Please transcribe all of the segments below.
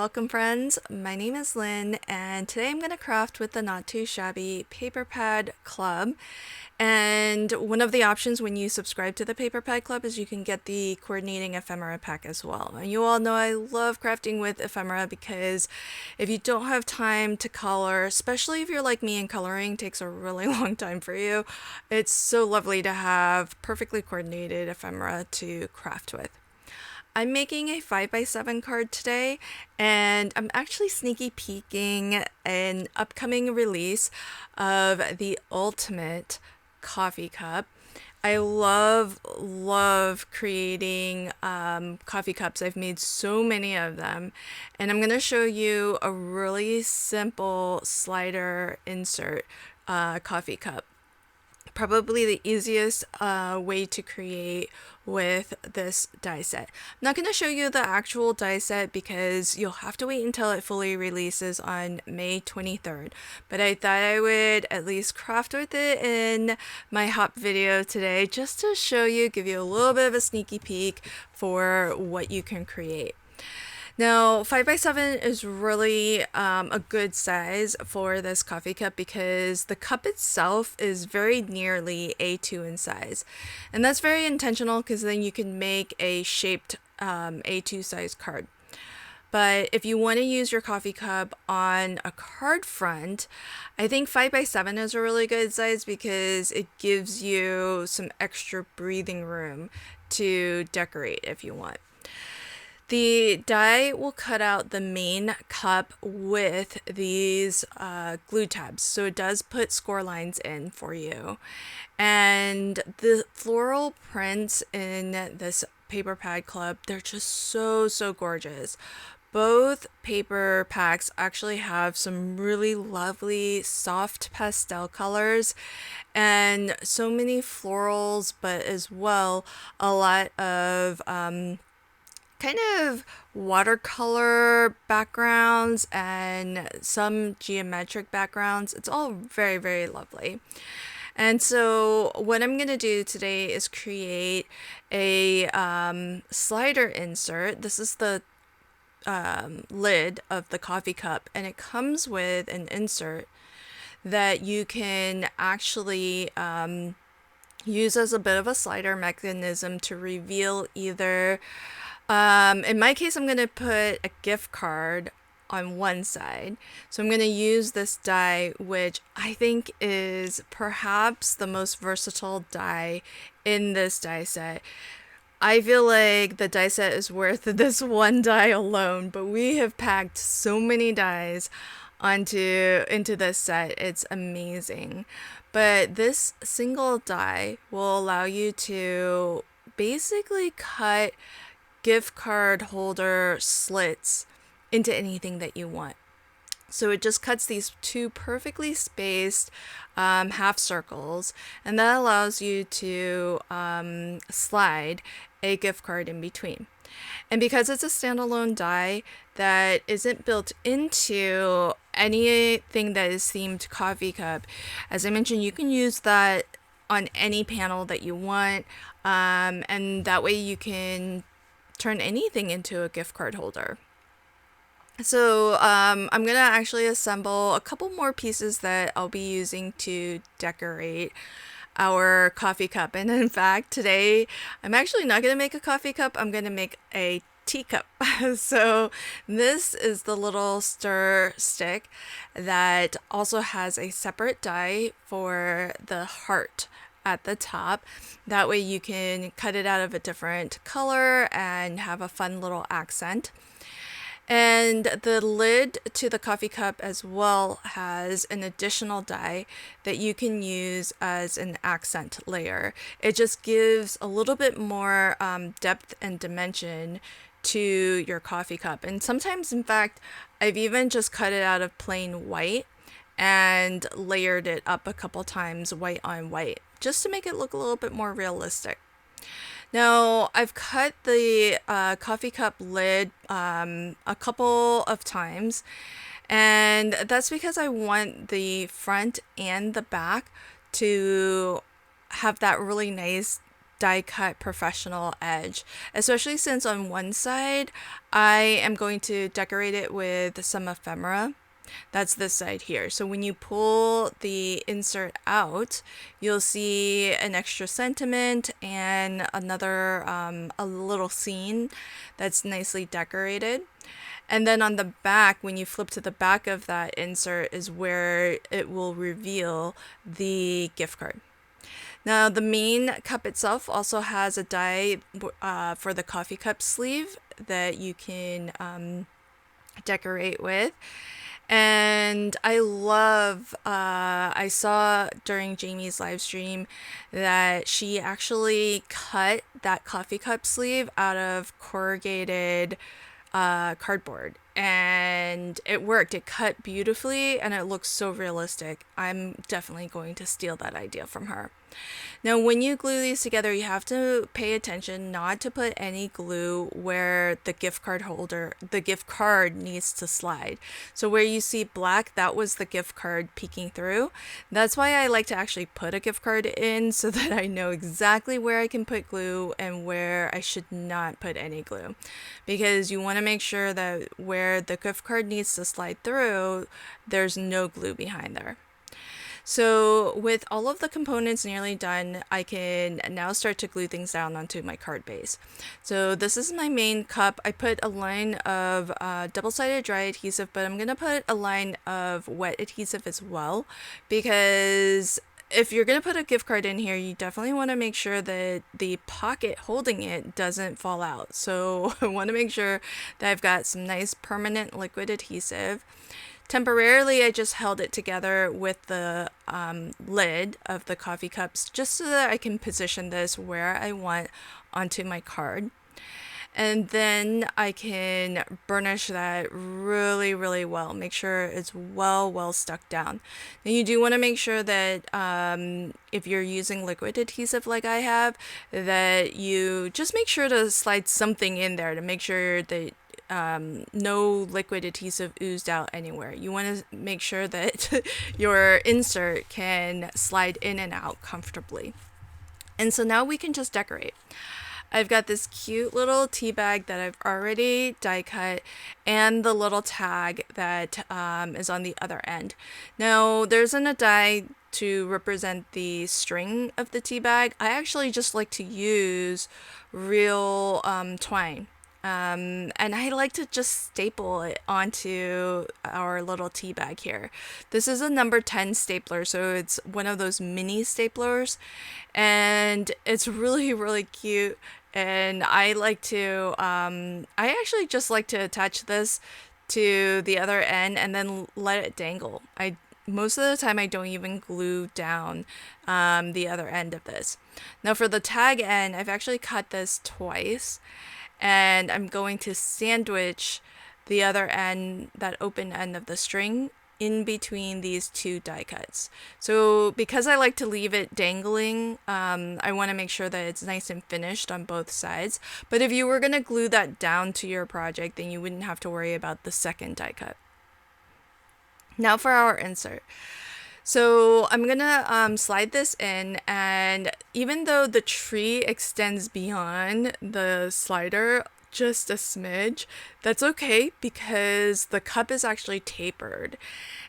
Welcome friends, my name is Lynn and today I'm going to craft with the Not Too Shabby Paper Pad Club. And one of the options when you subscribe to the Paper Pad Club is you can get the coordinating ephemera pack as well. And you all know I love crafting with ephemera because if you don't have time to color, especially if you're like me and coloring takes a really long time for you, it's so lovely to have perfectly coordinated ephemera to craft with. I'm making a 5x7 card today, and I'm actually sneaky peeking an upcoming release of the ultimate coffee cup. I love creating coffee cups. I've made so many of them, and I'm going to show you a really simple slider insert coffee cup. Probably the easiest way to create with this die set. I'm not going to show you the actual die set because you'll have to wait until it fully releases on May 23rd, but I thought I would at least craft with it in my hop video today just to show you, give you a little bit of a sneaky peek for what you can create. Now, 5x7 is really a good size for this coffee cup because the cup itself is very nearly A2 in size. And that's very intentional because then you can make a shaped A2 size card. But if you want to use your coffee cup on a card front, I think 5x7 is a really good size because it gives you some extra breathing room to decorate if you want. The die will cut out the main cup with these glue tabs, so it does put score lines in for you. And the floral prints in this paper pad club, they're just so gorgeous. Both paper packs actually have some really lovely soft pastel colors and so many florals, but as well a lot of kind of watercolor backgrounds and some geometric backgrounds. It's all very lovely. And so what I'm going to do today is create a slider insert. This is the lid of the coffee cup, and it comes with an insert that you can actually use as a bit of a slider mechanism to reveal either in my case, I'm going to put a gift card on one side. So I'm going to use this die, which I think is perhaps the most versatile die in this die set. I feel like the die set is worth this one die alone, but we have packed so many dies into this set. It's amazing. But this single die will allow you to basically cut gift card holder slits into anything that you want. So it just cuts these two perfectly spaced half circles, and that allows you to slide a gift card in between. And because it's a standalone die that isn't built into anything that is themed coffee cup, as I mentioned, you can use that on any panel that you want, and that way you can turn anything into a gift card holder. So I'm going to actually assemble a couple more pieces that I'll be using to decorate our coffee cup. And in fact, today I'm actually not going to make a coffee cup. I'm going to make a teacup. So this is the little stir stick that also has a separate die for the heart at the top. That way you can cut it out of a different color and have a fun little accent. And the lid to the coffee cup as well has an additional die that you can use as an accent layer. It just gives a little bit more depth and dimension to your coffee cup. And sometimes, in fact, I've even just cut it out of plain white and layered it up a couple times white on white, just to make it look a little bit more realistic. Now, I've cut the coffee cup lid a couple of times, and that's because I want the front and the back to have that really nice die cut professional edge, especially since on one side I am going to decorate it with some ephemera. That's this side here. So when you pull the insert out, you'll see an extra sentiment and another a little scene that's nicely decorated. And then on the back, when you flip to the back of that insert, is where it will reveal the gift card. Now, the main cup itself also has a die for the coffee cup sleeve that you can decorate with. And I love, I saw during Jamie's live stream that she actually cut that coffee cup sleeve out of corrugated cardboard, and it worked. It cut beautifully and it looks so realistic. I'm definitely going to steal that idea from her. Now, when you glue these together, you have to pay attention not to put any glue where the gift card needs to slide. So where you see black, that was the gift card peeking through. That's why I like to actually put a gift card in, so that I know exactly where I can put glue and where I should not put any glue. Because you want to make sure that where the gift card needs to slide through, there's no glue behind there. So with all of the components nearly done, I can now start to glue things down onto my card base. So this is my main cup. I put a line of double-sided dry adhesive, but I'm going to put a line of wet adhesive as well, because if you're going to put a gift card in here, you definitely want to make sure that the pocket holding it doesn't fall out. So I want to make sure that I've got some nice permanent liquid adhesive. Temporarily, I just held it together with the lid of the coffee cups, just so that I can position this where I want onto my card. And then I can burnish that really, really well. Make sure it's well stuck down. Now you do want to make sure that if you're using liquid adhesive like I have, that you just make sure to slide something in there to make sure that no liquid adhesive oozed out anywhere. You want to make sure that your insert can slide in and out comfortably. And so now we can just decorate. I've got this cute little tea bag that I've already die cut, and the little tag that is on the other end. Now there isn't a die to represent the string of the tea bag. I actually just like to use real twine. And I like to just staple it onto our little tea bag here. This is a number 10 stapler, so it's one of those mini staplers, and it's really, really cute. And I like to, I actually just like to attach this to the other end and then let it dangle. Most of the time I don't even glue down the other end of this. Now for the tag end, I've actually cut this twice, and I'm going to sandwich the other end, that open end of the string, in between these two die cuts. So because I like to leave it dangling, I want to make sure that it's nice and finished on both sides. But if you were going to glue that down to your project, then you wouldn't have to worry about the second die cut. Now for our insert. So I'm gonna slide this in, and even though the tree extends beyond the slider just a smidge, that's okay, because the cup is actually tapered.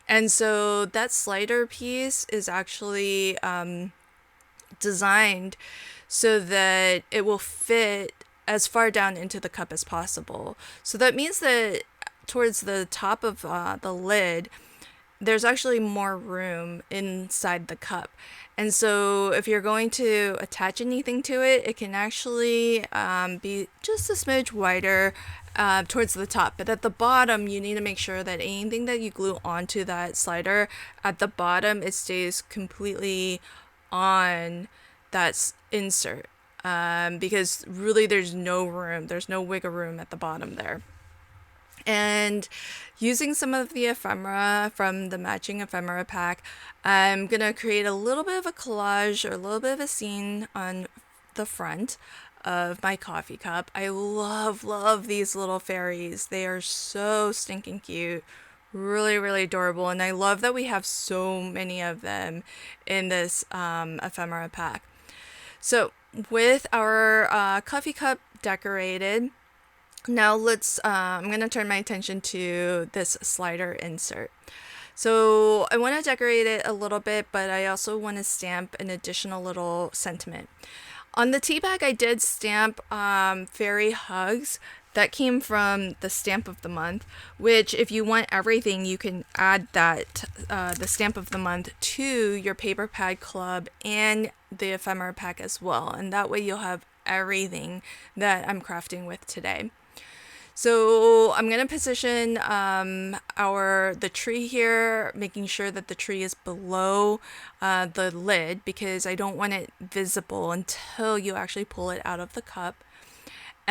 And so that slider piece is actually designed so that it will fit as far down into the cup as possible. So that means that towards the top of the lid, there's actually more room inside the cup. And so if you're going to attach anything to it, it can actually be just a smidge wider towards the top. But at the bottom, you need to make sure that anything that you glue onto that slider, at the bottom, it stays completely on that insert. Because really there's no room, there's no wiggle room at the bottom there. And using some of the ephemera from the matching ephemera pack, I'm going to create a little bit of a collage or a little bit of a scene on the front of my coffee cup. I love these little fairies. They are so stinking cute. Really, really adorable. And I love that we have so many of them in this ephemera pack. So with our coffee cup decorated, now I'm going to turn my attention to this slider insert. So I want to decorate it a little bit, but I also want to stamp an additional little sentiment. On the tea bag, I did stamp fairy hugs. That came from the stamp of the month, which if you want everything, you can add that, the stamp of the month, to your paper pad club and the ephemera pack as well. And that way you'll have everything that I'm crafting with today. So I'm going to position the tree here, making sure that the tree is below the lid, because I don't want it visible until you actually pull it out of the cup.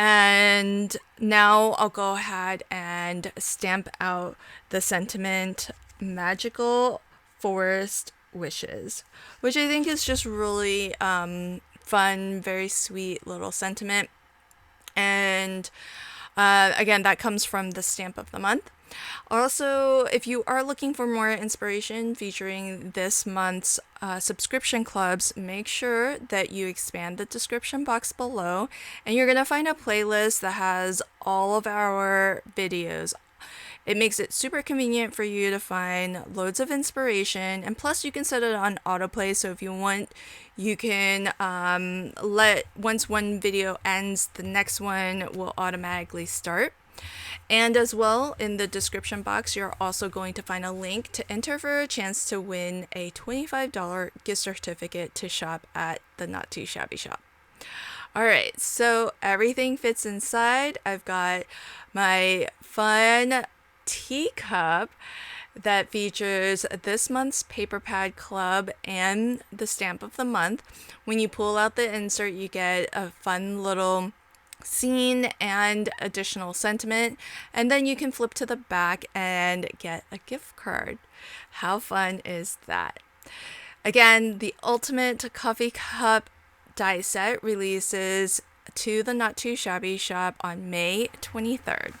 And now I'll go ahead and stamp out the sentiment, magical forest wishes, which I think is just really fun, very sweet little sentiment. And again, that comes from the stamp of the month. Also, if you are looking for more inspiration featuring this month's subscription clubs, make sure that you expand the description box below, and you're going to find a playlist that has all of our videos. It makes it super convenient for you to find loads of inspiration, and plus you can set it on autoplay, so if you want, you can once one video ends, the next one will automatically start. And as well, in the description box, you're also going to find a link to enter for a chance to win a $25 gift certificate to shop at the Not Too Shabby shop. Alright, so everything fits inside. I've got my fun teacup that features this month's paper pad club and the stamp of the month. When you pull out the insert, you get a fun little scene and additional sentiment, and then you can flip to the back and get a gift card. How fun is that? Again, the ultimate coffee cup die set releases to the Not Too Shabby shop on May 23rd.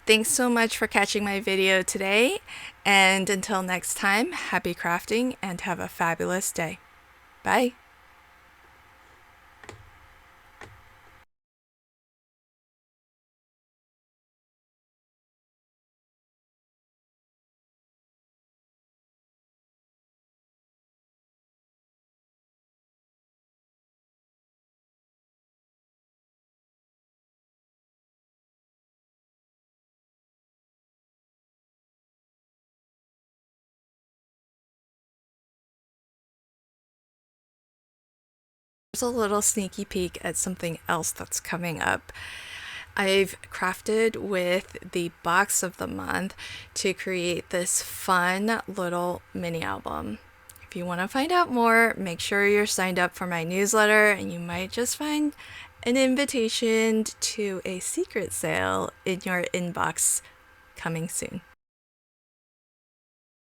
Thanks so much for catching my video today, and until next time, happy crafting and have a fabulous day. Bye. Here's a little sneaky peek at something else that's coming up. I've crafted with the box of the month to create this fun little mini album. If you want to find out more, make sure you're signed up for my newsletter, and you might just find an invitation to a secret sale in your inbox coming soon.